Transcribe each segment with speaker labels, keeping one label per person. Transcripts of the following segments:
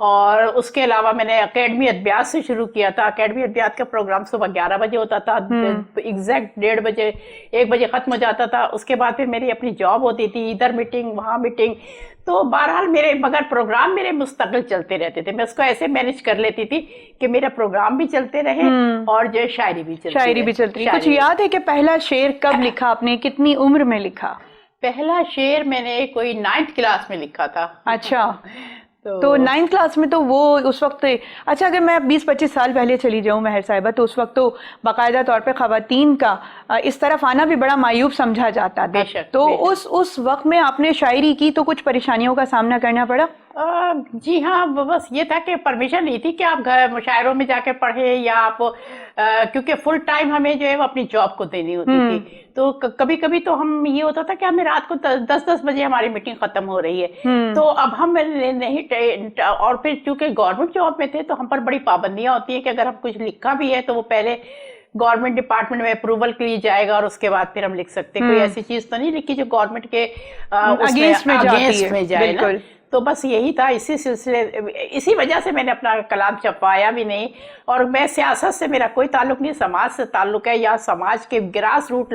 Speaker 1: اور اس کے علاوہ میں نے اکیڈمی ادبیات سے شروع کیا تھا. اکیڈمی ادبیات کا پروگرام صبح 11 بجے ہوتا تھا, ایگزیکٹ 1:30 بجے 1 بجے ختم ہو جاتا تھا. اس کے بعد پھر میری اپنی جاب ہوتی تھی, ادھر میٹنگ وہاں میٹنگ. تو بہرحال میرے مگر پروگرام میرے مستقل چلتے رہتے تھے. میں اس کو ایسے مینج کر لیتی تھی کہ میرا پروگرام بھی چلتے رہے اور جو ہے شاعری بھی چلتی.
Speaker 2: کچھ یاد ہے کہ پہلا شعر کب لکھا آپ نے, کتنی عمر میں لکھا؟
Speaker 1: پہلا شعر میں نے کوئی 9th کلاس میں لکھا تھا.
Speaker 2: اچھا, تو 9th کلاس میں تو وہ اس وقت, اچھا اگر میں 20-25 سال پہلے چلی جاؤں مہر صاحبہ, تو اس وقت تو باقاعدہ طور پہ خواتین کا اس طرف آنا بھی بڑا معیوب سمجھا جاتا تھا. تو اس وقت میں آپ نے شاعری کی تو کچھ پریشانیوں کا سامنا کرنا پڑا؟
Speaker 1: جی ہاں, بس یہ تھا کہ پرمیشن نہیں تھی کہ آپ گھر مشاعروں میں جا کے پڑھیں یا آپ, کیونکہ فل ٹائم ہمیں جو ہے وہ اپنی جاب کو دینی ہوتی تھی. تو کبھی کبھی تو ہم یہ ہوتا تھا کہ ہمیں رات کو 10 بجے ہماری میٹنگ ختم ہو رہی ہے, تو اب ہم نہیں, اور پھر چونکہ گورنمنٹ جاب میں تھے تو ہم پر بڑی پابندیاں ہوتی ہیں کہ اگر ہم کچھ لکھا بھی ہے تو وہ پہلے گورنمنٹ ڈپارٹمنٹ میں اپروول کے لیے جائے گا اور اس کے بعد پھر ہم لکھ سکتے. کوئی ایسی چیز تو نہیں لکھی جو گورنمنٹ کے
Speaker 2: اگینسٹ میں جائے نا.
Speaker 1: تو بس یہی تھا, اسی وجہ سے میں نے اپنا کلام چھپوایا بھی نہیں. اور میں سیاست سے میرا کوئی تعلق نہیں, سماج سے تعلق ہے, یا سماج کے گراس روٹ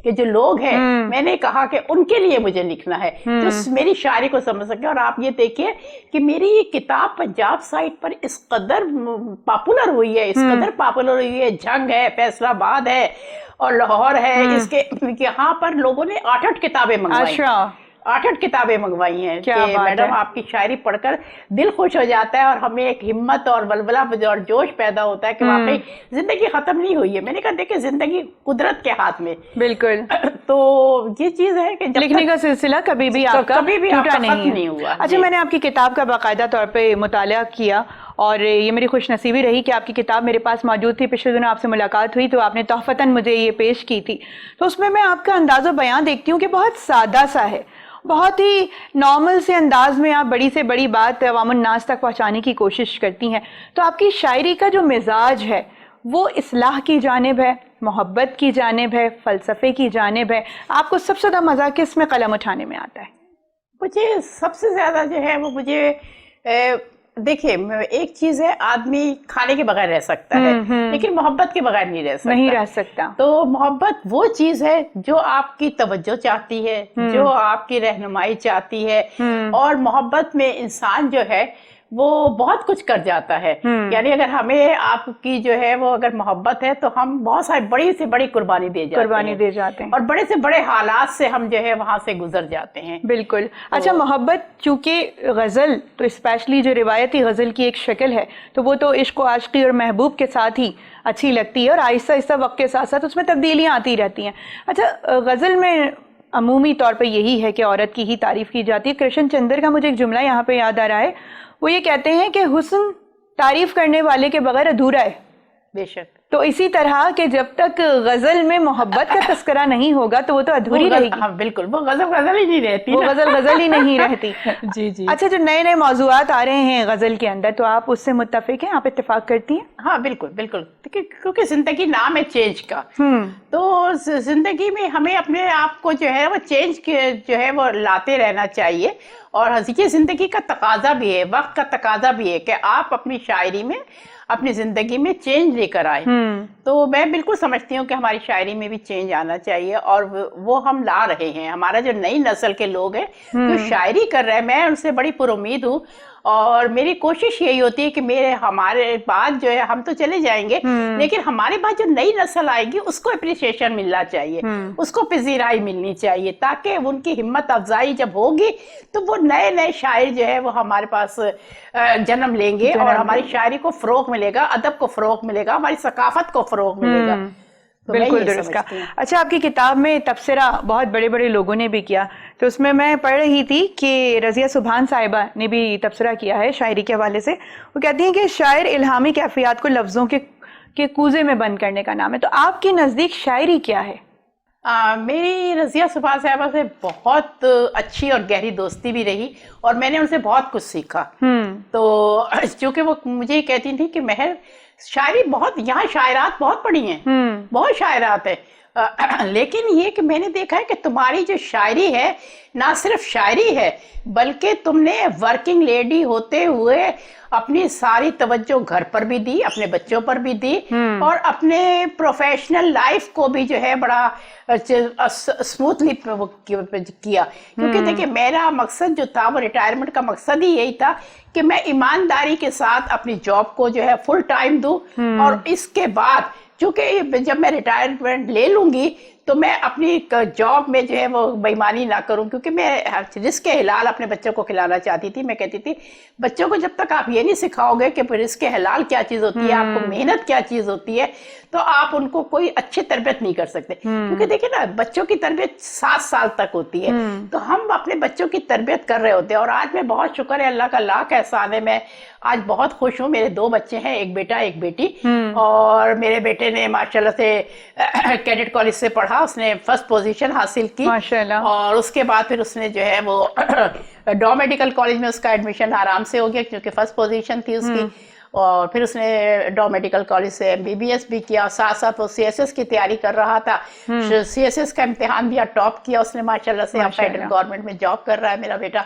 Speaker 1: کے جو لوگ ہیں, میں نے کہا کہ ان کے لیے مجھے لکھنا ہے جو میری شاعری کو سمجھ سکے. اور آپ یہ دیکھیے کہ میری یہ کتاب پنجاب سائٹ پر اس قدر پاپولر ہوئی ہے, جھنگ ہے, فیصل آباد ہے اور لاہور ہے, اس کے یہاں پر لوگوں نے 8 کتابیں منگوائی. 8 کتابیں منگوائی ہیں کہ میڈم آپ کی شاعری پڑھ کر دل خوش ہو جاتا ہے اور ہمیں ایک ہمت اور ولولہ اور جوش پیدا ہوتا ہے کہ واقعی زندگی ختم نہیں ہوئی ہے. میں نے کہا دیکھیں زندگی قدرت کے ہاتھ میں.
Speaker 2: بالکل.
Speaker 1: تو یہ چیز ہے کہ
Speaker 2: لکھنے کا سلسلہ کبھی بھی آپ کا ٹوٹا
Speaker 1: نہیں ہوا.
Speaker 2: اچھا, میں نے آپ کی کتاب کا باقاعدہ طور پہ مطالعہ کیا اور یہ میری خوش نصیبی رہی کہ آپ کی کتاب میرے پاس موجود تھی. پچھلے دنوں آپ سے ملاقات ہوئی تو آپ نے تحفتاً مجھے یہ پیش کی تھی. تو اس میں آپ کا انداز و بیان دیکھتی ہوں کہ بہت سادہ سا ہے, بہت ہی نارمل سے انداز میں آپ بڑی سے بڑی بات عوام الناس تک پہنچانے کی کوشش کرتی ہیں. تو آپ کی شاعری کا جو مزاج ہے وہ اصلاح کی جانب ہے, محبت کی جانب ہے, فلسفے کی جانب ہے. آپ کو سب سے زیادہ مزہ کس میں قلم اٹھانے میں آتا ہے؟
Speaker 1: مجھے سب سے زیادہ جو ہے وہ مجھے, دیکھیں ایک چیز ہے, آدمی کھانے کے بغیر رہ سکتا ہے لیکن محبت کے بغیر نہیں رہ سکتا. تو محبت وہ چیز ہے جو آپ کی توجہ چاہتی ہے, جو آپ کی رہنمائی چاہتی ہے, اور محبت میں انسان جو ہے وہ بہت کچھ کر جاتا ہے. یعنی اگر ہمیں آپ کی جو ہے وہ اگر محبت ہے تو ہم بہت ساری بڑی سے بڑی قربانی دے جاتے ہیں اور بڑے سے بڑے حالات سے ہم جو ہے وہاں سے گزر جاتے ہیں.
Speaker 2: بالکل. اچھا, محبت چونکہ غزل تو اسپیشلی جو روایتی غزل کی ایک شکل ہے تو وہ تو عشق و عاشقی اور محبوب کے ساتھ ہی اچھی لگتی ہے اور آہستہ آہستہ وقت کے ساتھ ساتھ اس میں تبدیلیاں آتی رہتی ہیں. اچھا, غزل میں عمومی طور پہ یہی ہے کہ عورت کی ہی تعریف کی جاتی ہے. کرشن چندر کا مجھے ایک جملہ یہاں پہ یاد آ رہا ہے, وہ یہ کہتے ہیں کہ حسن تعریف کرنے والے کے بغیر ادھورا ہے.
Speaker 1: بے شک.
Speaker 2: تو اسی طرح کہ جب تک غزل میں محبت کا تذکرہ نہیں ہوگا تو وہ تو ادھوری رہے گی.
Speaker 1: ہاں بالکل, وہ غزل ہی نہیں رہتی,
Speaker 2: وہ غزل ہی نہیں رہتی.
Speaker 1: جی جی.
Speaker 2: اچھا, جو نئے نئے موضوعات آ رہے ہیں غزل کے اندر تو آپ اس سے متفق ہیں, آپ اتفاق کرتی ہیں؟
Speaker 1: ہاں بالکل بالکل, کیونکہ زندگی نام ہے چینج کا. تو زندگی میں ہمیں اپنے آپ کو جو ہے وہ چینج جو ہے وہ لاتے رہنا چاہیے. اور یہ زندگی کا تقاضا بھی ہے, وقت کا تقاضا بھی ہے کہ آپ اپنی شاعری میں اپنی زندگی میں چینج لے کر آئے. تو میں بالکل سمجھتی ہوں کہ ہماری شاعری میں بھی چینج آنا چاہیے اور وہ ہم لا رہے ہیں. ہمارا جو نئی نسل کے لوگ ہیں جو شاعری کر رہے ہیں, میں ان سے بڑی پر امید ہوں اور میری کوشش یہی ہوتی ہے کہ ہمارے بعد جو ہے ہم تو چلے جائیں گے لیکن ہمارے بعد جو نئی نسل آئے گی اس کو اپریشیشن ملنا چاہیے, اس کو پذیرائی ملنی چاہیے تاکہ ان کی ہمت افزائی جب ہوگی تو وہ نئے نئے شاعر جو ہے وہ ہمارے پاس جنم لیں گے اور ہماری شاعری کو فروغ ملے گا, ادب کو فروغ ملے گا, ہماری ثقافت کو فروغ ملے گا.
Speaker 2: بالکل درست کا. اچھا, آپ کی کتاب میں تبصرہ بہت بڑے بڑے لوگوں نے بھی کیا, تو اس میں پڑھ رہی تھی کہ رضیہ سبحان صاحبہ نے بھی تبصرہ کیا ہے شاعری کے حوالے سے. وہ کہتی ہیں کہ شاعر الہامی کیفیات کو لفظوں کے کوزے میں بند کرنے کا نام ہے. تو آپ کے نزدیک شاعری کیا ہے؟
Speaker 1: میری رضیہ سبحان صاحبہ سے بہت اچھی اور گہری دوستی بھی رہی اور میں نے ان سے بہت کچھ سیکھا. تو چونکہ وہ مجھے کہتی تھی کہ مہر شاعری بہت, یہاں شاعرات بہت پڑھی ہیں, بہت شاعرات ہیں, لیکن یہ کہ میں نے دیکھا ہے کہ تمہاری جو شاعری ہے نہ صرف شاعری ہے بلکہ تم نے ورکنگ لیڈی ہوتے ہوئے اپنی ساری توجہ گھر پر بھی دی, اپنے بچوں پر بھی دی, اور اپنے پروفیشنل لائف کو بھی جو ہے بڑا اسموتھلی کیا. کیونکہ دیکھیں میرا مقصد جو تھا وہ ریٹائرمنٹ کا مقصد ہی یہی تھا کہ میں ایمانداری کے ساتھ اپنی جاب کو جو ہے فل ٹائم دوں, اور اس کے بعد چونکہ جب میں ریٹائرمنٹ لے لوں گی تو میں اپنی جاب میں جو ہے وہ بےایمانی نہ کروں, کیونکہ میں رزق حلال اپنے بچوں کو کھلانا چاہتی تھی. میں کہتی تھی بچوں کو جب تک آپ یہ نہیں سکھاؤ گے کہ رزق حلال کیا چیز ہوتی ہے, آپ کو محنت کیا چیز ہوتی ہے, تو آپ ان کو کوئی اچھی تربیت نہیں کر سکتے. کیونکہ دیکھیں نا بچوں کی تربیت 7 سال تک ہوتی ہے, تو ہم اپنے بچوں کی تربیت کر رہے ہوتے ہیں. اور آج میں بہت شکر ہے اللہ کا لاکھ احسان ہے, میں آج بہت خوش ہوں. میرے 2 بچے ہیں, ایک بیٹا ایک بیٹی, اور میرے بیٹے نے ماشاءاللہ سے کیڈٹ کالج سے پڑھا, اس نے فرسٹ پوزیشن حاصل کی, اور اس کے بعد پھر اس نے جو ہے وہ ڈا میڈیکل کالج میں اس کا ایڈمیشن آرام سے ہو گیا کیونکہ فرسٹ پوزیشن تھی اس کی. اور پھر اس نے ڈا میڈیکل کالج سے MBBS بھی کیا, ساتھ ساتھ وہ CSS کی تیاری کر رہا تھا. CSS کا امتحان بھی ٹاپ کیا اس نے ماشاءاللہ سے, اب فیڈرل گورنمنٹ میں جاب کر رہا ہے میرا بیٹا.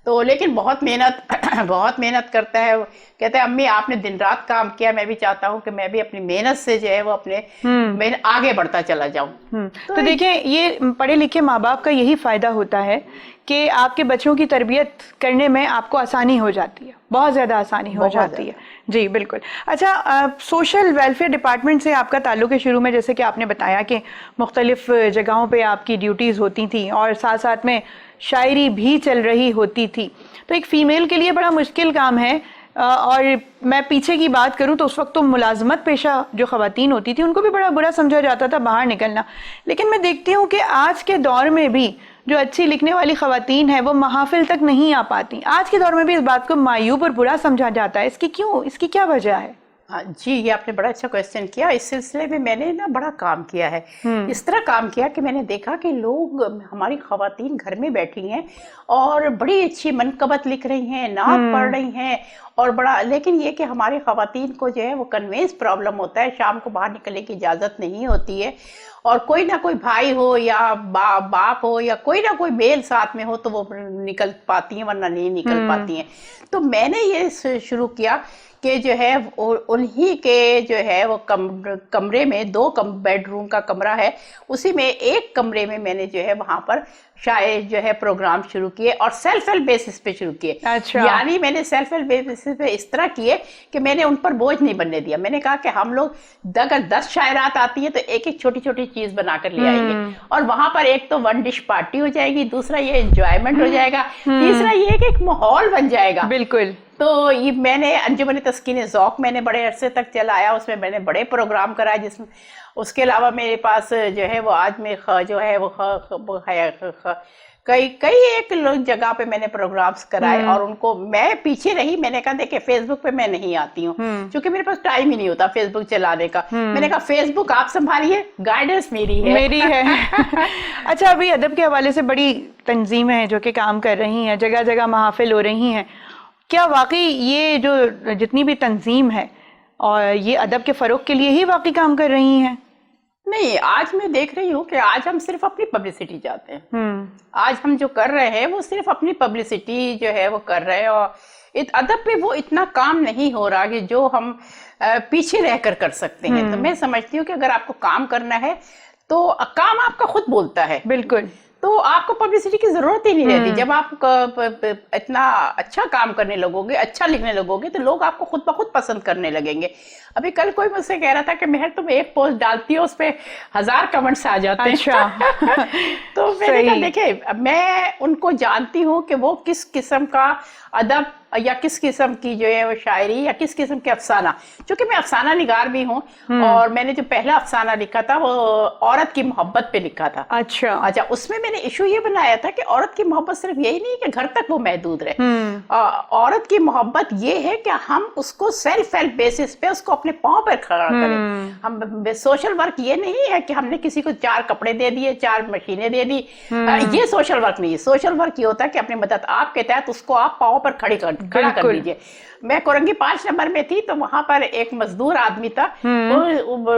Speaker 1: تو لیکن بہت محنت کرتا ہے. کہتا ہے امی آپ نے دن رات کام کیا, میں بھی چاہتا ہوں کہ میں بھی اپنی محنت سے جو ہے وہ اپنے آگے بڑھتا چلا جاؤں.
Speaker 2: تو دیکھیں یہ پڑھے لکھے ماں باپ کا یہی فائدہ ہوتا ہے کہ آپ کے بچوں کی تربیت کرنے میں آپ کو آسانی ہو جاتی ہے, بہت زیادہ آسانی ہو جاتی ہے. جی بالکل. اچھا, سوشل ویلفیئر ڈپارٹمنٹ سے آپ کا تعلق ہے شروع میں, جیسے کہ آپ نے بتایا کہ مختلف جگہوں پہ آپ کی ڈیوٹیز ہوتی تھیں اور ساتھ ساتھ میں شاعری بھی چل رہی ہوتی تھی. تو ایک فیمیل کے لیے بڑا مشکل کام ہے, اور میں پیچھے کی بات کروں تو اس وقت تو ملازمت پیشہ جو خواتین ہوتی تھی ان کو بھی بڑا برا سمجھا جاتا تھا باہر نکلنا. لیکن میں دیکھتی ہوں کہ آج کے دور میں بھی جو اچھی لکھنے والی خواتین ہیں وہ محافل تک نہیں آ پاتی. آج کے دور میں بھی اس بات کو معیوب اور برا سمجھا جاتا ہے. اس کی کیا وجہ ہے؟
Speaker 1: جی یہ آپ نے بڑا اچھا کویسچن کیا. اس سلسلے میں میں نے نا بڑا کام کیا ہے. اس طرح کام کیا کہ میں نے دیکھا کہ لوگ, ہماری خواتین گھر میں بیٹھی ہیں اور بڑی اچھی منقبت لکھ رہی ہیں, نعت پڑھ رہی ہیں, اور بڑا, لیکن یہ کہ ہماری خواتین کو جو ہے وہ کنوینس پرابلم ہوتا ہے, شام کو باہر نکلنے کی اجازت نہیں ہوتی ہے, اور کوئی نہ کوئی بھائی ہو یا باپ ہو یا کوئی نہ کوئی میل ساتھ میں ہو تو وہ نکل پاتی ہیں, ورنہ نہیں نکل پاتی ہیں. تو میں نے یہ شروع کیا کہ جو ہے انہی کے جو ہے وہ کمرے میں 2 بیڈ روم کا کمرہ ہے, اسی میں ایک کمرے میں نے جو ہے وہاں پر شاید جو ہے پروگرام شروع کیے, اور سیلف ہیلپ بیسس پہ شروع کیے. یعنی میں نے سیلف ہیلپ بیسس پہ اس طرح کیے کہ میں نے ان پر بوجھ نہیں بننے دیا. میں نے کہا کہ ہم لوگ اگر 10 شاعرات آتی ہیں تو ایک چھوٹی چھوٹی چیز بنا کر لے آئیں گے, اور وہاں پر ایک تو 1 ڈش پارٹی ہو جائے گی, دوسرا یہ انجوائمنٹ ہو جائے گا, تیسرا یہ کہ ایک ماحول بن جائے گا.
Speaker 2: بالکل.
Speaker 1: تو یہ میں نے انجمن تسکین ذوق میں نے بڑے عرصے تک چلایا, اس میں نے بڑے پروگرام کرائے, جس میں اس کے علاوہ میرے پاس جو ہے وہ آج میں جو ہے وہ کئی ایک جگہ پہ میں نے پروگرامز کرائے, اور ان کو میں پیچھے رہی. میں نے کہا دیکھیں فیس بک پہ میں نہیں آتی ہوں کیونکہ میرے پاس ٹائم ہی نہیں ہوتا فیس بک چلانے کا. میں نے کہا فیس بک آپ سنبھالیے, گائیڈنس میری ہے.
Speaker 2: اچھا, ابھی ادب کے حوالے سے بڑی تنظیمیں ہیں جو کہ کام کر رہی ہیں, جگہ جگہ محافل ہو رہی ہیں. کیا واقعی یہ جو جتنی بھی تنظیم ہے اور یہ ادب کے فروغ کے لیے ہی واقعی کام کر رہی ہیں؟
Speaker 1: نہیں, آج میں دیکھ رہی ہوں کہ آج ہم صرف اپنی پبلسٹی چاہتے ہیں. آج ہم جو کر رہے ہیں وہ صرف اپنی پبلسٹی جو ہے وہ کر رہے ہیں, اور ادب پہ وہ اتنا کام نہیں ہو رہا کہ جو ہم پیچھے رہ کر سکتے ہیں. تو میں سمجھتی ہوں کہ اگر آپ کو کام کرنا ہے تو کام آپ کا خود بولتا ہے.
Speaker 2: بالکل.
Speaker 1: تو آپ کو پبلسٹی کی ضرورت ہی نہیں رہتی. جب آپ اتنا اچھا کام کرنے لگو گے, اچھا لکھنے لگو گے, تو لوگ آپ کو خود بخود پسند کرنے لگیں گے. ابھی کل کوئی مجھ سے کہہ رہا تھا کہ مہر تم ایک پوسٹ ڈالتی ہو اس پہ 1000 کمنٹس آ جاتے ہیں. تو میں نے کہا دیکھیں میں ان کو جانتی ہوں کہ وہ کس قسم کا ادب یا کس قسم کی جو ہے وہ شاعری یا کس قسم کے افسانہ, چونکہ میں افسانہ نگار بھی ہوں, اور میں نے جو پہلا افسانہ لکھا تھا وہ عورت کی محبت پہ لکھا تھا. اچھا, اس میں نے ایشو یہ بنایا تھا کہ عورت کی محبت صرف یہی نہیں کہ گھر تک وہ محدود رہے. عورت کی محبت یہ ہے کہ ہم اس کو سیلف ہیلپ بیسس پہ اس کو اپنے پاؤں پر کھڑا کریں. ہم سوشل ورک یہ نہیں ہے کہ ہم نے کسی کو 4 کپڑے دے دیے, 4 مشینیں دے دی, یہ سوشل ورک نہیں ہے. سوشل ورک یہ ہوتا ہے کہ اپنے مدد آپ کے تحت اس کو آپ پاؤں پر کھڑا کر دیجئے. میں کورنگی 5 نمبر میں تھی تو وہاں پر ایک مزدور آدمی تھا, وہ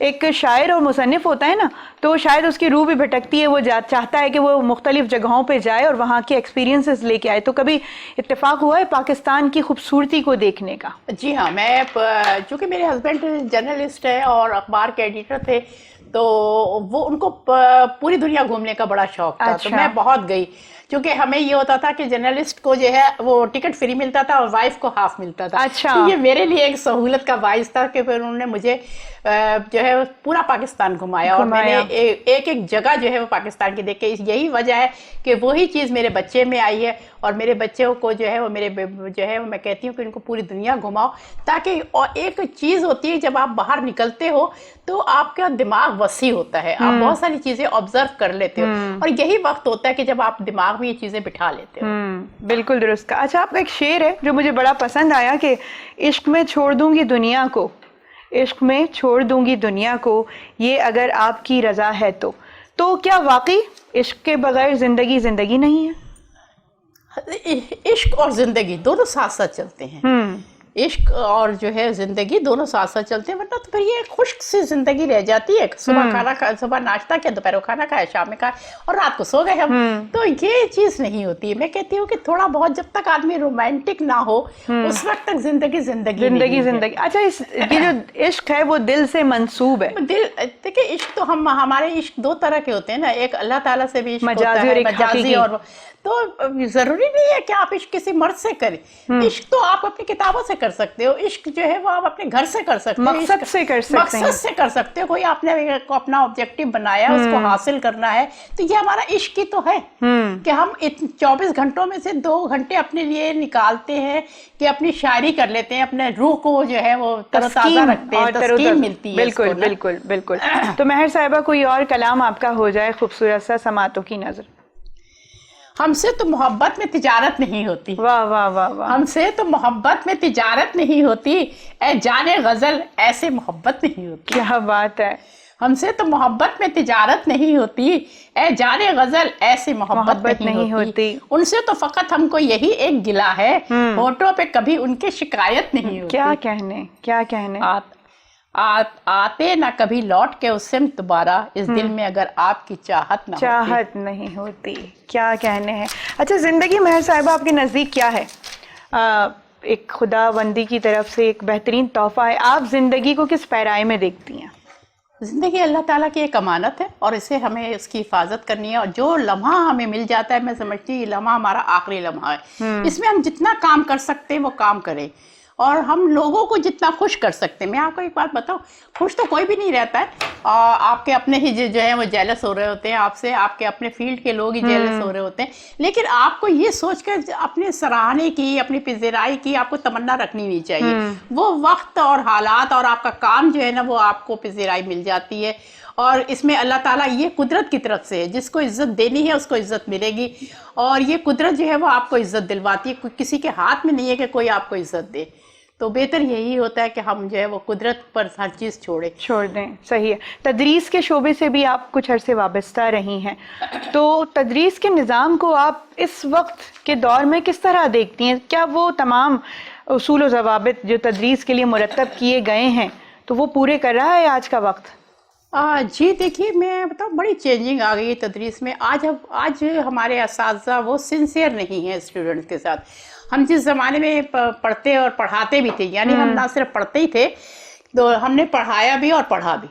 Speaker 2: ایک شاعر اور مصنف ہوتا ہے نا تو شاید اس کی روح بھی بھٹکتی ہے, وہ چاہتا ہے کہ وہ مختلف جگہوں پہ جائے اور وہاں کے ایکسپیرینسز لے کے آئے. تو کبھی اتفاق ہوا ہے پاکستان کی خوبصورتی کو دیکھنے کا؟
Speaker 1: جی ہاں, میں چونکہ میرے ہسبینڈ جرنلسٹ ہے اور اخبار کے ایڈیٹر تھے, تو وہ ان کو پوری دنیا گھومنے کا بڑا شوق تھا. تو میں بہت گئی, کیونکہ ہمیں یہ ہوتا تھا کہ جرنلسٹ کو جو ہے وہ ٹکٹ فری ملتا تھا اور وائف کو ہاف ملتا تھا. تو یہ میرے لیے ایک سہولت کا باعث تھا کہ پھر انہوں نے مجھے جو ہے پورا پاکستان گھمایا, اور میں نے ایک ایک جگہ جو ہے وہ پاکستان کی دیکھ کے, یہی وجہ ہے کہ وہی چیز میرے بچے میں آئی ہے, اور میرے بچوں کو جو ہے وہ میرے جو ہے میں کہتی ہوں کہ ان کو پوری دنیا گھماؤ, تاکہ ایک چیز ہوتی ہے جب آپ باہر نکلتے ہو تو آپ کا دماغ وسیع ہوتا ہے, آپ بہت ساری چیزیں آبزرو کر لیتے ہو, اور یہی وقت ہوتا ہے کہ جب آپ دماغ میں یہ چیزیں بٹھا لیتے ہو.
Speaker 2: بالکل درست. اچھا, آپ کا ایک شعر ہے جو مجھے بڑا پسند آیا کہ عشق میں چھوڑ دوں گی دنیا کو, عشق میں چھوڑ دوں گی دنیا کو, یہ اگر آپ کی رضا ہے تو کیا واقعی عشق کے بغیر زندگی زندگی نہیں ہے؟
Speaker 1: عشق اور زندگی دونوں ساتھ ساتھ چلتے ہیں. عشق اور جو ہے زندگی دونوں ساتھ ساتھ چلتے ہیں, ورنہ تو پھر یہ خشک سی زندگی رہ جاتی ہے. صبح ناشتہ کیا, دوپہر کو کھانا کھایا, شام میں کھایا اور رات کو سو گئے ہم. تو یہ چیز نہیں ہوتی ہے. میں کہتی ہوں کہ تھوڑا بہت جب تک آدمی رومانٹک نہ ہو اس وقت تک زندگی زندگی.
Speaker 2: اچھا, یہ جو عشق ہے وہ دل سے منسوب ہے.
Speaker 1: دیکھیں, عشق تو ہمارے عشق دو طرح کے ہوتے ہیں نا, ایک اللہ تعالیٰ سے بھی عشق ہوتا ہے, مجازی, اور تو ضروری نہیں ہے کہ آپ عشق کسی مرد سے کریں. عشق تو آپ اپنی کتابوں سے کر سکتے ہو, عشق جو ہے وہ آپ اپنے گھر سے کر سکتے ہو,
Speaker 2: مقصد سے کر سکتے ہیں,
Speaker 1: مقصد سے کر سکتے ہو. کوئی آپ نے اپنا آبجیکٹیو بنایا, اس کو حاصل کرنا ہے, تو یہ ہمارا عشق ہی تو ہے کہ ہم 24 گھنٹوں میں سے 2 گھنٹے اپنے لیے نکالتے ہیں کہ اپنی شاعری کر لیتے ہیں, اپنے روح کو جو ہے وہ تر و تازہ رکھتے ہیں, تسکین ملتی ہے.
Speaker 2: بالکل بالکل بالکل. تو مہر صاحبہ, کوئی اور کلام آپ کا ہو جائے خوبصورت سا سماعتوں کی نظر.
Speaker 1: ہم سے تو محبت میں تجارت نہیں ہوتی.
Speaker 2: واہ واہ واہ واہ.
Speaker 1: ہم سے تو محبت میں تجارت نہیں ہوتی, اے جانے غزل ایسے محبت نہیں ہوتی.
Speaker 2: کیا بات ہے.
Speaker 1: ہم سے تو محبت میں تجارت نہیں ہوتی, اے جانے غزل ایسے محبت نہیں ہوتی. ان سے تو فقط ہم کو یہی ایک گلہ ہے, ہونٹوں پہ کبھی ان کے شکایت نہیں ہوتی.
Speaker 2: کیا کہنے, کیا کہنے.
Speaker 1: آتے نہ کبھی لوٹ کے اس سے دوبارہ, اس دل میں اگر آپ کی چاہت
Speaker 2: نہیں ہوتی. کیا کہنے ہیں. اچھا, زندگی مہر صاحبہ آپ کے نزدیک کیا ہے؟ ایک خدا بندی کی طرف سے ایک بہترین تحفہ ہے. آپ زندگی کو کس پیرائے میں دیکھتی ہیں؟
Speaker 1: زندگی اللہ تعالیٰ کی ایک امانت ہے, اور اسے ہمیں اس کی حفاظت کرنی ہے. اور جو لمحہ ہمیں مل جاتا ہے, میں سمجھتی ہوں یہ لمحہ ہمارا آخری لمحہ ہے. اس میں ہم جتنا کام کر سکتے ہیں وہ کام کریں, اور ہم لوگوں کو جتنا خوش کر سکتے ہیں. میں آپ کو ایک بات بتاؤں, خوش تو کوئی بھی نہیں رہتا ہے. آپ کے اپنے ہی جو ہے وہ جیلس ہو رہے ہوتے ہیں آپ سے, آپ کے اپنے فیلڈ کے لوگ ہی جیلس ہو رہے ہوتے ہیں. لیکن آپ کو یہ سوچ کر اپنے سراہنے کی, اپنی پذیرائی کی آپ کو تمنا رکھنی نہیں چاہیے. وہ وقت اور حالات اور آپ کا کام جو ہے نا وہ آپ کو پذیرائی مل جاتی ہے. اور اس میں اللہ تعالیٰ یہ قدرت کی طرف سے ہے, جس کو عزت دینی ہے اس کو عزت ملے گی. اور یہ قدرت جو ہے وہ آپ کو عزت دلواتی ہے. کسی کے ہاتھ میں نہیں ہے کہ کوئی آپ کو عزت دے. تو بہتر یہی ہوتا ہے کہ ہم جو ہے وہ قدرت پر ہر چیز چھوڑ دیں.
Speaker 2: صحیح ہے. تدریس کے شعبے سے بھی آپ کچھ عرصے وابستہ رہی ہیں, تو تدریس کے نظام کو آپ اس وقت کے دور میں کس طرح دیکھتی ہیں؟ کیا وہ تمام اصول و ضوابط جو تدریس کے لیے مرتب کیے گئے ہیں تو وہ پورے کر رہا ہے آج کا وقت؟
Speaker 1: جی دیکھیے, میں بتاؤں بڑی چینجنگ آ گئی ہے تدریس میں. آج ہمارے اساتذہ وہ سنسیئر نہیں ہیں اسٹوڈنٹس کے ساتھ. ہم جس زمانے میں پڑھتے اور پڑھاتے بھی تھے, یعنی ہم نہ صرف پڑھتے ہی تھے, تو ہم نے پڑھایا بھی اور پڑھا بھی.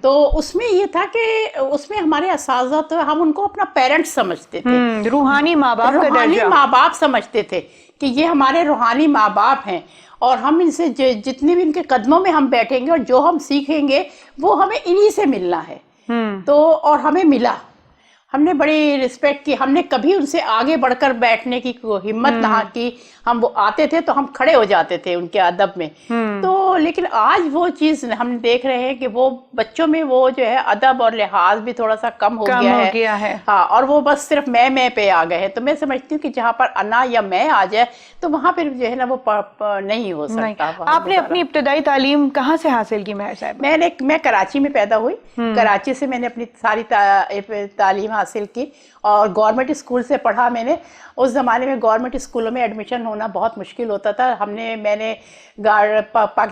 Speaker 1: تو اس میں یہ تھا کہ اس میں ہمارے اساتذہ تو ہم ان کو اپنا پیرنٹ سمجھتے تھے,
Speaker 2: روحانی ماں باپ کا درجہ,
Speaker 1: روحانی ماں باپ سمجھتے تھے کہ یہ ہمارے روحانی ماں باپ ہیں, اور ہم ان سے جتنے بھی ان کے قدموں میں ہم بیٹھیں گے اور جو ہم سیکھیں گے وہ ہمیں انہی سے ملنا ہے. تو اور ہمیں ملا, ہم نے بڑی رسپیکٹ کی. ہم نے کبھی ان سے آگے بڑھ کر بیٹھنے کی ہمت نہ کی. ہم وہ آتے تھے تو ہم کھڑے ہو جاتے تھے ان کے ادب میں. تو لیکن آج وہ چیز ہم دیکھ رہے ہیں کہ وہ بچوں میں وہ جو ہے ادب اور لحاظ بھی تھوڑا سا کم ہو گیا ہے. ہاں, اور وہ بس صرف میں پہ آ گئے ہیں. تو میں سمجھتی ہوں کہ جہاں پر انا یا میں آ جائے تو وہاں پھر جو ہے نا وہ نہیں ہو سکتا.
Speaker 2: آپ نے اپنی ابتدائی تعلیم کہاں سے حاصل کی مہر صاحب؟
Speaker 1: میں کراچی میں پیدا ہوئی. کراچی سے میں نے اپنی ساری تعلیم حاصل کی, اور گورنمنٹ اسکول سے پڑھا میں نے. اس زمانے میں گورنمنٹ اسکولوں میں ایڈمیشن ہونا بہت مشکل ہوتا تھا. میں نے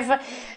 Speaker 1: F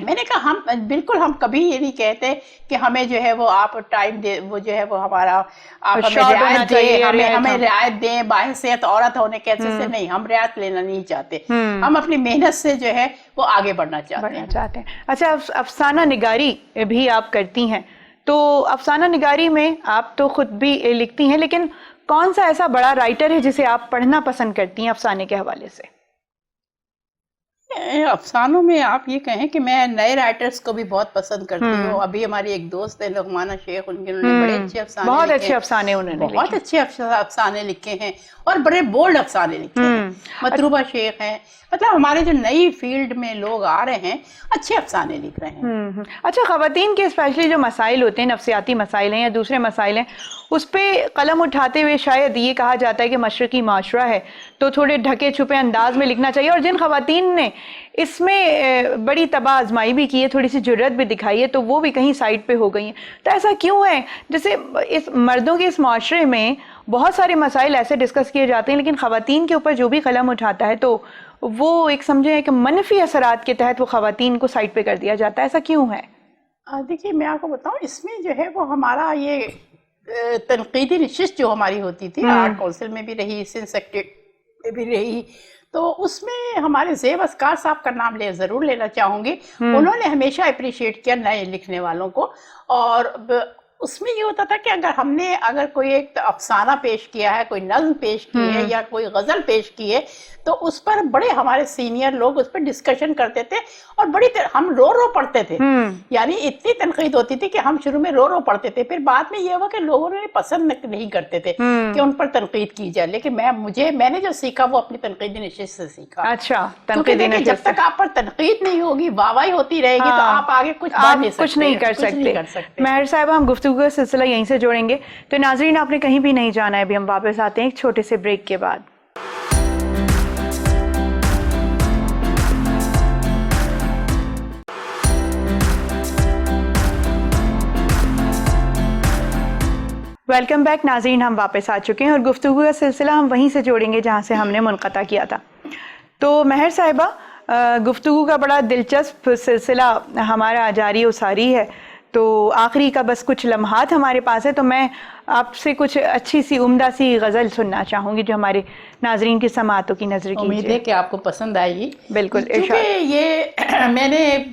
Speaker 2: میں
Speaker 1: نے کہا ہم بالکل ہم کبھی یہ نہیں کہتے کہ ہمیں جو ہے وہ آپ ٹائم دے, وہ جو ہے وہ ہمارا آپ ہمیں رعایت دیں, ہمیں رعایت دیں. باحثیت عورت ہونے کے حیثیت سے نہیں, ہم رعایت لینا نہیں چاہتے, ہم اپنی محنت سے جو ہے وہ آگے بڑھنا چاہتے ہیں.
Speaker 2: اچھا, افسانہ نگاری بھی آپ کرتی ہیں, تو افسانہ نگاری میں آپ تو خود بھی لکھتی ہیں, لیکن کون سا ایسا بڑا رائٹر ہے جسے آپ پڑھنا پسند کرتی ہیں افسانے کے حوالے سے؟
Speaker 1: افسانوں میں آپ یہ کہیں کہ میں نئے رائٹرز کو بھی بہت پسند کرتی ہوں. ابھی ہماری ایک دوست ہے لقمانہ شیخ, انہوں نے بڑے اچھے افسانے
Speaker 2: بہت اچھے افسانے انہوں نے
Speaker 1: بہت اچھے افسانے لکھے ہیں اور بڑے بولڈ افسانے لکھے ہیں. مطروبہ شیخ ہیں, مطلب ہمارے جو نئی فیلڈ میں لوگ آ رہے ہیں اچھے افسانے لکھ رہے ہیں.
Speaker 2: اچھا, خواتین کے اسپیشلی جو مسائل ہوتے ہیں, نفسیاتی مسائل ہیں یا دوسرے مسائل ہیں, اس پہ قلم اٹھاتے ہوئے شاید یہ کہا جاتا ہے کہ مشرقی معاشرہ ہے تو تھوڑے ڈھکے چھپے انداز میں لکھنا چاہیے, اور جن خواتین نے اس میں بڑی تباہ آزمائی بھی کی ہے, تھوڑی سی جرت بھی دکھائی ہے, تو وہ بھی کہیں سائڈ پہ ہو گئی ہیں. تو ایسا کیوں ہے؟ جیسے اس مردوں کے اس معاشرے میں بہت سارے مسائل ایسے ڈسکس کیے جاتے ہیں, لیکن خواتین کے اوپر جو بھی قلم اٹھاتا ہے تو وہ ایک سمجھے کہ منفی اثرات کے تحت وہ خواتین کو سائڈ پہ کر دیا جاتا ہے. ایسا کیوں ہے؟
Speaker 1: دیکھیے میں آپ کو بتاؤں, اس میں جو ہے وہ ہمارا یہ تنقیدی نشست جو ہماری ہوتی تھی, آرٹ کونسل میں بھی رہی, سندھ سیکریٹریٹ میں بھی رہی, تو اس میں ہمارے زیب اسکار صاحب کا نام ضرور لینا چاہوں گی. انہوں نے ہمیشہ اپریشیٹ کیا نئے لکھنے والوں کو, اور اس میں یہ ہوتا تھا کہ اگر کوئی ایک افسانہ پیش کیا ہے, کوئی نظم پیش کی ہے یا کوئی غزل پیش کی ہے, تو اس پر بڑے ہمارے سینئر لوگ اس پر ڈسکشن کرتے تھے, اور ہم رو پڑھتے تھے. یعنی اتنی تنقید ہوتی تھی کہ ہم شروع میں رو پڑھتے تھے, پھر بعد میں یہ ہوا کہ لوگوں نے پسند نہیں کرتے تھے کہ ان پر تنقید کی جائے. لیکن میں نے جو سیکھا وہ اپنی تنقیدی نشست سے سیکھا.
Speaker 2: اچھا,
Speaker 1: کیونکہ جب تک آپ پر تنقید نہیں ہوگی, واہ ہوتی رہے گی, تو آپ آگے کچھ
Speaker 2: نہیں کر سکتے. مہر صاحبہ, ہم گفتگو کا سلسلہ یہیں سے جوڑیں گے, تو ناظرین آپ نے کہیں بھی نہیں جانا ہے, ابھی ہم واپس آتے ہیں ایک چھوٹے سے بریک کے بعد. ویلکم بیک ناظرین, ہم واپس آ چکے ہیں اور گفتگو کا سلسلہ ہم وہیں سے جوڑیں گے جہاں سے ہم نے منقطع کیا تھا. تو مہر صاحبہ, گفتگو کا بڑا دلچسپ سلسلہ ہمارا جاری و ساری ہے, تو آخری کا بس کچھ لمحات ہمارے پاس ہے, تو میں آپ سے کچھ اچھی سی عمدہ سی غزل سننا چاہوں گی جو ہمارے ناظرین کی سماعتوں کی نظر کیجیے.
Speaker 1: امید ہے کہ آپ کو پسند آئے گی.
Speaker 2: بالکل,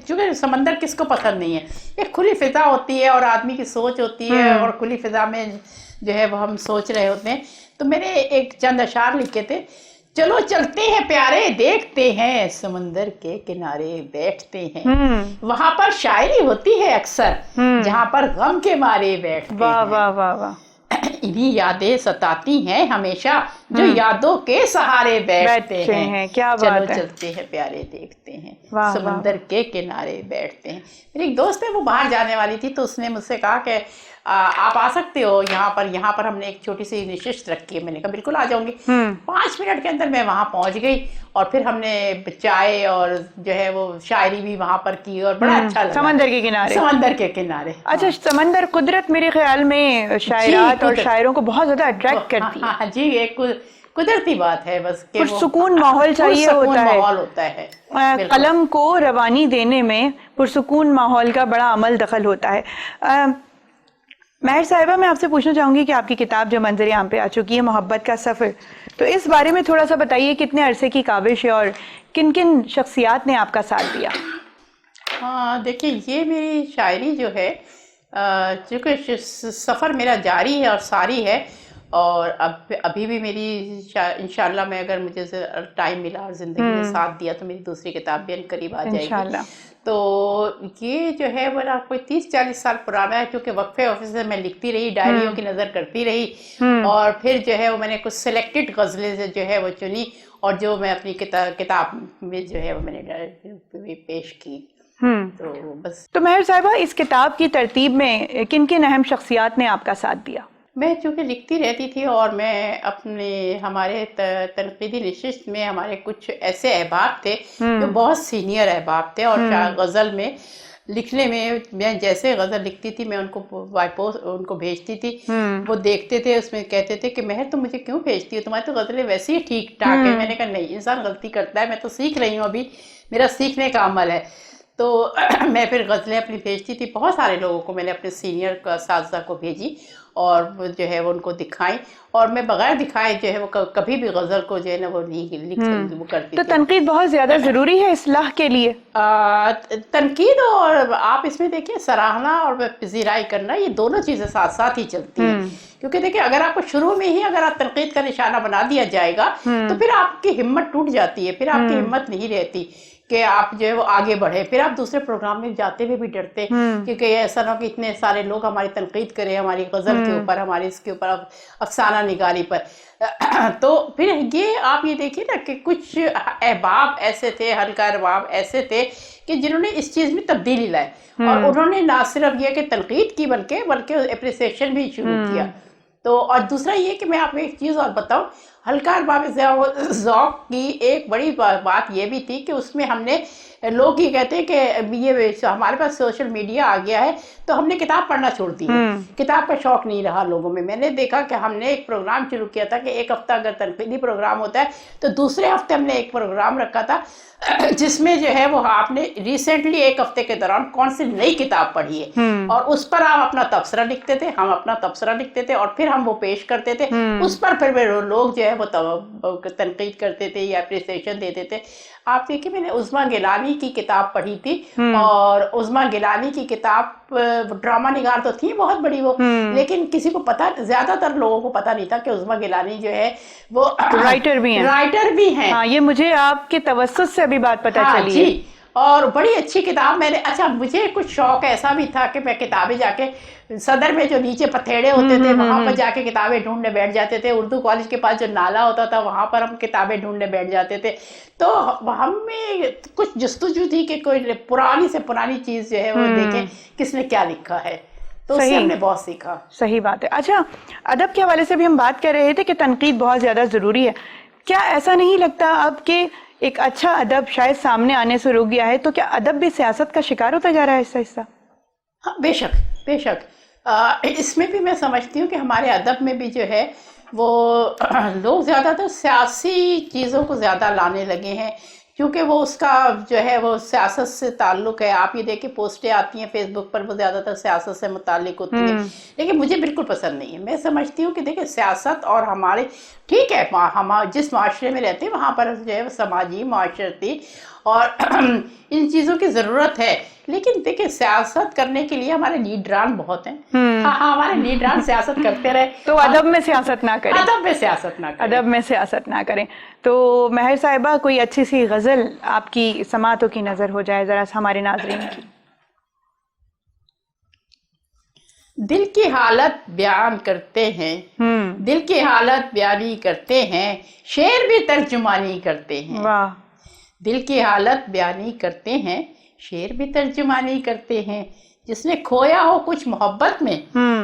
Speaker 1: چونکہ سمندر کس کو پسند نہیں ہے, ایک کھلی فضا ہوتی ہے اور آدمی کی سوچ ہوتی ہے, اور کھلی فضا میں جو ہے وہ ہم سوچ رہے ہوتے ہیں. تو میں نے ایک چند اشعار لکھے تھے. چلو چلتے ہیں پیارے, دیکھتے ہیں سمندر کے کنارے بیٹھتے ہیں, وہاں پر شاعری ہوتی ہے اکثر جہاں پر غم کے مارے بیٹھتے ہیں.
Speaker 2: واہ واہ واہ واہ.
Speaker 1: انہی یادیں ستاتی ہیں ہمیشہ جو یادوں کے سہارے بیٹھتے ہیں.
Speaker 2: کیا
Speaker 1: چلو
Speaker 2: بات ہے.
Speaker 1: چلتے ہیں پیارے, دیکھتے ہیں سمندر کے کنارے بیٹھتے ہیں. میری ایک دوست ہے, وہ باہر جانے والی تھی, تو اس نے مجھ سے کہا کہ آپ آ سکتے ہو یہاں پر ہم نے ایک چھوٹی سی نشست رکھی ہے. میں نے کہا بالکل آ جاؤں گی. 5 منٹ کے اندر میں وہاں پہنچ گئی, اور پھر ہم نے چائے اور جو ہے وہ شاعری بھی وہاں پر کی, اور بڑا اچھا لگا. سمندر کے کنارے.
Speaker 2: اچھا, سمندر قدرت میرے خیال میں شاعرات اور شاعروں کو بہت زیادہ اٹریکٹ کرتی ہے.
Speaker 1: ہاں جی, ایک قدرتی بات ہے بس,
Speaker 2: پرسکون ماحول چاہیے
Speaker 1: ہوتا ہے.
Speaker 2: قلم کو روانی دینے میں پرسکون ماحول کا بڑا عمل دخل ہوتا ہے. مہر صاحبہ, میں آپ سے پوچھنا چاہوں گی کہ آپ کی کتاب جو منظر عام پہ آ چکی ہے, محبت کا سفر, تو اس بارے میں تھوڑا سا بتائیے, کتنے عرصے کی کاوش ہے اور کن کن شخصیات نے آپ کا ساتھ دیا؟
Speaker 1: ہاں دیکھیے, یہ میری شاعری جو ہے, چونکہ سفر میرا جاری ہے اور ساری ہے, اور ابھی بھی میری انشاءاللہ میں اگر مجھے ٹائم ملا اور زندگی نے ساتھ دیا تو میری دوسری کتاب بھی قریب آ جائے گی. تو یہ جو ہے میرا کوئی 30-40 سال پرانا ہے, کیونکہ وقفے سے میں لکھتی رہی, ڈائریوں کی نظر کرتی رہی, اور پھر جو ہے وہ میں نے کچھ سلیکٹڈ غزلیں جو ہے وہ چنی, اور جو میں اپنی کتاب میں جو ہے وہ میں نے پیش کی.
Speaker 2: تو مہر صاحبہ, اس کتاب کی ترتیب میں کن کن اہم شخصیات نے آپ کا ساتھ دیا؟
Speaker 1: میں چونکہ لکھتی رہتی تھی, اور میں ہمارے تنقیدی نشست میں ہمارے کچھ ایسے احباب تھے جو بہت سینئر احباب تھے, اور غزل میں لکھنے میں جیسے غزل لکھتی تھی میں ان کو بائی پوسٹ ان کو بھیجتی تھی، وہ دیکھتے تھے، اس میں کہتے تھے کہ مہر تم مجھے کیوں بھیجتی ہو، تمہاری تو غزلیں ویسے ہی ٹھیک ٹھاک ہے. میں نے کہا نہیں، انسان غلطی کرتا ہے، میں تو سیکھ رہی ہوں، ابھی میرا سیکھنے کا عمل ہے. تو میں پھر غزلیں اپنی بھیجتی تھی، بہت سارے لوگوں کو میں نے اپنے سینئر اساتذہ کو بھیجی اور جو ہے وہ ان کو دکھائیں، اور میں بغیر دکھائے جو ہے وہ کبھی بھی غزل کو جو ہے نا وہ نہیں وہ کرتی
Speaker 2: تو
Speaker 1: تھی.
Speaker 2: تنقید بہت زیادہ ضروری ہے اصلاح کے لیے.
Speaker 1: تنقید اور آپ اس میں دیکھیں سراہنا اور پذیرائی کرنا، یہ دونوں چیزیں ساتھ ساتھ ہی چلتی ہیں. کیونکہ دیکھیں اگر آپ کو شروع میں ہی اگر آپ تنقید کا نشانہ بنا دیا جائے گا تو پھر آپ کی ہمت ٹوٹ جاتی ہے، پھر آپ کی ہمت نہیں رہتی کہ آپ جو ہے وہ آگے بڑھے. پھر آپ دوسرے پروگرام میں جاتے ہوئے بھی ڈرتے کیونکہ ایسا نہ ہو کہ اتنے سارے لوگ ہماری تنقید کریں ہماری غزل کے اوپر، ہماری اس کے اوپر افسانہ نگاری پر. تو پھر یہ آپ یہ دیکھیے نا کہ کچھ احباب ایسے تھے، حلقہ ارباب ایسے تھے کہ جنہوں نے اس چیز میں تبدیلی لائے، اور انہوں نے نہ صرف یہ کہ تنقید کی بلکہ اپریسیشن بھی شروع کیا. تو اور دوسرا یہ کہ میں آپ کو ایک چیز اور بتاؤں، حلقہ ارباب ذوق کی ایک بڑی بات یہ بھی تھی کہ اس میں ہم نے، لوگ یہ کہتے ہیں کہ یہ ہمارے پاس سوشل میڈیا آ گیا ہے تو ہم نے کتاب پڑھنا چھوڑ دی ہے، کتاب کا شوق نہیں رہا لوگوں میں. میں نے دیکھا کہ ہم نے ایک پروگرام شروع کیا تھا کہ ایک ہفتہ اگر تنقیدی پروگرام ہوتا ہے تو دوسرے ہفتے ہم نے ایک پروگرام رکھا تھا جس میں جو ہے وہ آپ نے ریسنٹلی ایک ہفتے کے دوران کون سی نئی کتاب پڑھی ہے اور اس پر آپ اپنا تبصرہ لکھتے تھے، ہم اپنا تبصرہ لکھتے تھے اور پھر ہم وہ پیش کرتے تھے. اس پر پھر لوگ جو ہے وہ تنقید کرتے تھے یا اپریسیشن دیتے تھے. آپ دیکھیں میں نے عظمیٰ گیلانی کی کتاب پڑھی تھی، اور عظمیٰ گیلانی کی کتاب ڈرامہ نگار تو تھی بہت بڑی وہ، لیکن کسی کو پتہ، زیادہ تر لوگوں کو پتہ نہیں تھا کہ عظمیٰ گیلانی جو ہے وہ
Speaker 2: رائٹر بھی ہیں. ہاں، یہ مجھے آپ کے توسط سے ابھی بات پتہ چلی ہے.
Speaker 1: جی، اور بڑی اچھی کتاب. میں نے اچھا مجھے کچھ شوق ایسا بھی تھا کہ میں کتابیں جا کے صدر میں جو نیچے پتھیڑے ہوتے تھے وہاں پر جا کے کتابیں ڈھونڈنے بیٹھ جاتے تھے. اردو کالج کے پاس جو نالا ہوتا تھا وہاں پر ہم کتابیں ڈھونڈنے بیٹھ جاتے تھے. تو ہم میں کچھ جستجو تھی کہ کوئی پرانی سے پرانی چیز جو ہے وہ دیکھیں کس نے کیا لکھا ہے، تو اس سے ہم نے بہت سیکھا.
Speaker 2: صحیح بات ہے. اچھا، ادب کے حوالے سے بھی ہم بات کر رہے تھے کہ تنقید بہت زیادہ ضروری ہے. کیا ایسا نہیں لگتا اب کہ ایک اچھا ادب شاید سامنے آنے سے رک گیا ہے، تو کیا ادب بھی سیاست کا شکار ہوتا جا رہا ہے آہستہ آہستہ؟
Speaker 1: ہاں، بے شک بے شک. اس میں بھی میں سمجھتی ہوں کہ ہمارے ادب میں بھی جو ہے وہ لوگ زیادہ تر سیاسی چیزوں کو زیادہ لانے لگے ہیں، کیونکہ وہ اس کا جو ہے وہ سیاست سے تعلق ہے. آپ یہ دیکھیں پوسٹیں آتی ہیں فیس بک پر، وہ زیادہ تر سیاست سے متعلق ہوتی ہیں، لیکن مجھے بالکل پسند نہیں ہے. میں سمجھتی ہوں کہ دیکھیں سیاست اور ہمارے ٹھیک ہے، ہم جس معاشرے میں رہتے ہیں وہاں پر جو ہے سماجی، معاشرتی اور ان چیزوں کی ضرورت ہے، لیکن دیکھیں سیاست کرنے کے لیے ہمارے لیڈران بہت ہیں. ہاں ہمارے لیڈران سیاست کرتے رہے
Speaker 2: تو ادب میں سیاست نہ کریں.
Speaker 1: ادب میں سیاست نہ کریں.
Speaker 2: ادب میں سیاست نہ کریں. تو مہر صاحبہ، کوئی اچھی سی غزل آپ کی سماعتوں کی نظر ہو جائے ذرا ہمارے ناظرین کی.
Speaker 1: دل کی حالت بیان کرتے ہیں، دل کی حالت بیانی کرتے ہیں، شعر بھی ترجمانی کرتے ہیں.
Speaker 2: واہ.
Speaker 1: دل کی حالت بیانی کرتے ہیں، شعر بھی ترجمانی کرتے ہیں. جس نے کھویا ہو کچھ محبت میں،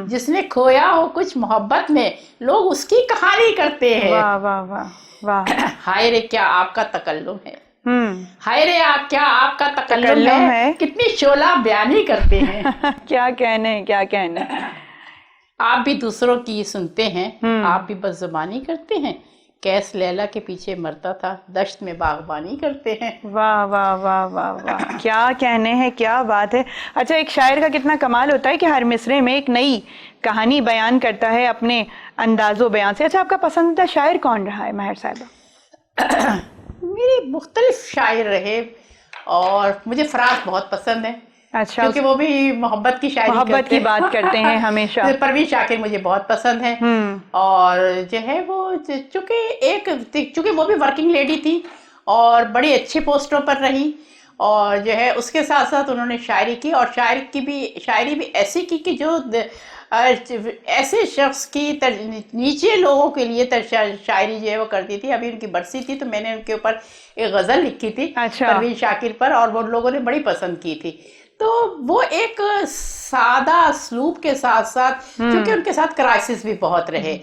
Speaker 1: جس نے کھویا ہو کچھ محبت میں، لوگ اس کی کہانی کرتے ہیں.
Speaker 2: واہ واہ واہ واہ.
Speaker 1: ہائے رے کیا آپ کا تکلم ہے، ہائے رے کیا آپ کا تکلم ہے، کتنی شعلہ بیانی کرتے ہیں.
Speaker 2: کیا کہنے، کیا کہنے.
Speaker 1: آپ بھی دوسروں کی سنتے ہیں، آپ بھی بس زبانی کرتے ہیں. کیس لیلا کے پیچھے مرتا تھا، دشت میں باغبانی کرتے ہیں.
Speaker 2: واہ واہ واہ واہ واہ. کیا کہنے ہیں، کیا بات ہے. اچھا، ایک شاعر کا کتنا کمال ہوتا ہے کہ ہر مصرے میں ایک نئی کہانی بیان کرتا ہے اپنے انداز و بیان سے. اچھا، آپ کا پسندیدہ شاعر کون رہا ہے مہر صاحبہ؟
Speaker 1: میری مختلف شاعر رہے، اور مجھے فراز بہت پسند ہے.
Speaker 2: اچھا،
Speaker 1: کیونکہ وہ بھی محبت کی شاعری
Speaker 2: محبت کی بات کرتے ہیں ہمیشہ.
Speaker 1: پروین شاکر مجھے بہت پسند ہے. اور جو ہے وہ چونکہ وہ بھی ورکنگ لیڈی تھی اور بڑی اچھے پوسٹوں پر رہی، اور جو ہے اس کے ساتھ ساتھ انہوں نے شاعری کی، اور شاعری بھی ایسی کی کہ جو ایسے شخص کی نیچے لوگوں کے لیے شاعری جو ہے وہ کرتی تھی. ابھی ان کی برسی تھی تو میں نے ان کے اوپر ایک غزل لکھی تھی پروین شاکر پر، اور وہ لوگوں نے بڑی پسند کی تھی. تو وہ ایک سادہ اسلوب کے ساتھ ساتھ، کیونکہ ان کے ساتھ کرائسس بھی بہت رہے،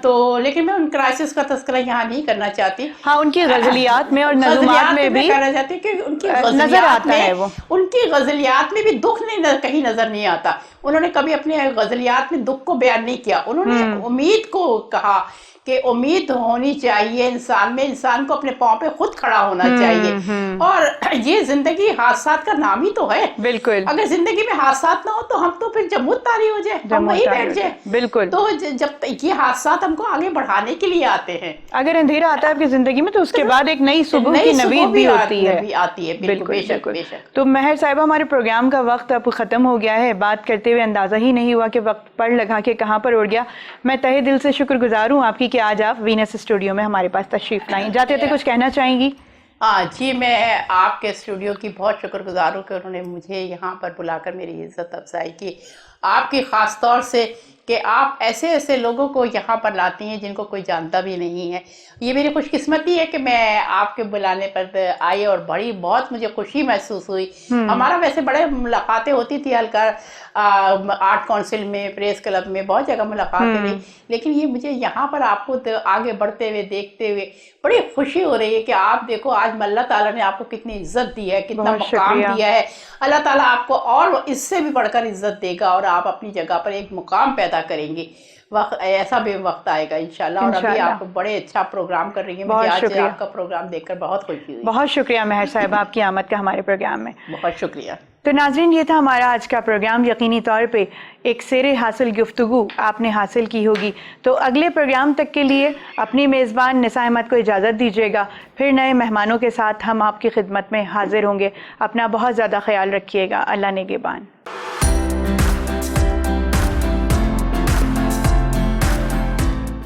Speaker 1: تو لیکن میں ان کرائسس کا تذکرہ یہاں نہیں کرنا چاہتی.
Speaker 2: ہاں ان کی غزلیات میں اور نظمات میں بھی
Speaker 1: کرنا چاہتی کہ ان کی
Speaker 2: نظر
Speaker 1: غزلیات
Speaker 2: آتا ہے وہ.
Speaker 1: ان کی غزلیات میں بھی دکھ کہیں نظر نہیں آتا. انہوں نے کبھی اپنے غزلیات میں دکھ کو بیان نہیں کیا. انہوں نے امید کو کہا کہ امید ہونی چاہیے انسان میں, انسان کو اپنے پاؤں پہ خود کھڑا ہونا چاہیے. اور یہ زندگی حادثات کا نام ہی تو ہے.
Speaker 2: بالکل.
Speaker 1: اگر زندگی میں حادثات نہ ہو تو ہم تو پھر جمود طاری ہو جائے, ہم وہیں بیٹھ جائیں.
Speaker 2: بالکل.
Speaker 1: تو جب یہ حادثات ہم کو آگے بڑھانے کے لیے آتے ہیں,
Speaker 2: اگر اندھیرا آتا ہے آپ کی زندگی میں تو اس کے بعد ایک نئی صبح کی نوید بھی ہوتی ہے.
Speaker 1: بالکل بے شک.
Speaker 2: تو مہر صاحبہ ہمارے پروگرام کا وقت اب ختم ہو گیا ہے. بات کرتے ہوئے اندازہ ہی نہیں ہوا کہ وقت پڑ لگا کہ کہاں پر اڑ گیا. میں تہہ دل سے شکر گزار ہوں آپ کی کہ آج آپ وینس اسٹوڈیو میں ہمارے پاس تشریف لائیں. جاتے جاتے کچھ کہنا چاہیں گی؟
Speaker 1: ہاں جی, میں آپ کے اسٹوڈیو کی بہت شکر گزار ہوں کہ انہوں نے مجھے یہاں پر بلا کر میری عزت افزائی کی. آپ کی خاص طور سے کہ آپ ایسے ایسے لوگوں کو یہاں پر لاتی ہیں جن کو کوئی جانتا بھی نہیں ہے. یہ میری خوش قسمتی ہے کہ میں آپ کے بلانے پر آئی اور بہت مجھے خوشی محسوس ہوئی. ہمارا ویسے بڑے ملاقاتیں ہوتی تھی ہلکا آرٹ کونسل میں, پریس کلب میں, بہت جگہ ملاقاتیں رہی, لیکن یہ مجھے یہاں پر آپ کو آگے بڑھتے ہوئے دیکھتے ہوئے بڑی خوشی ہو رہی ہے کہ آپ دیکھو آج اللہ تعالیٰ نے آپ کو کتنی عزت دی ہے, کتنا مقام دیا ہے. اللہ تعالیٰ آپ کو اور اس سے بھی بڑھ کر عزت دے گا اور آپ اپنی جگہ پر ایک مقام پیدا کریں گے. ایسا بھی وقت آئے گا انشاءاللہ. اور ابھی آپ بڑے اچھا پروگرام کر رہی ہیں. مجھے آج آپ کا پروگرام دیکھ کر بہت خوشی ہوئی.
Speaker 2: بہت شکریہ مہر صاحبہ آپ کی آمد کا ہمارے پروگرام میں.
Speaker 1: بہت شکریہ.
Speaker 2: تو ناظرین, یہ تھا ہمارا آج کا پروگرام. یقینی طور پہ ایک سیر حاصل گفتگو آپ نے حاصل کی ہوگی. تو اگلے پروگرام تک کے لیے اپنی میزبان نساء احمد کو اجازت دیجیے گا. پھر نئے مہمانوں کے ساتھ ہم آپ کی خدمت میں حاضر ہوں گے. اپنا بہت زیادہ خیال رکھیے گا. اللہ نگہبان.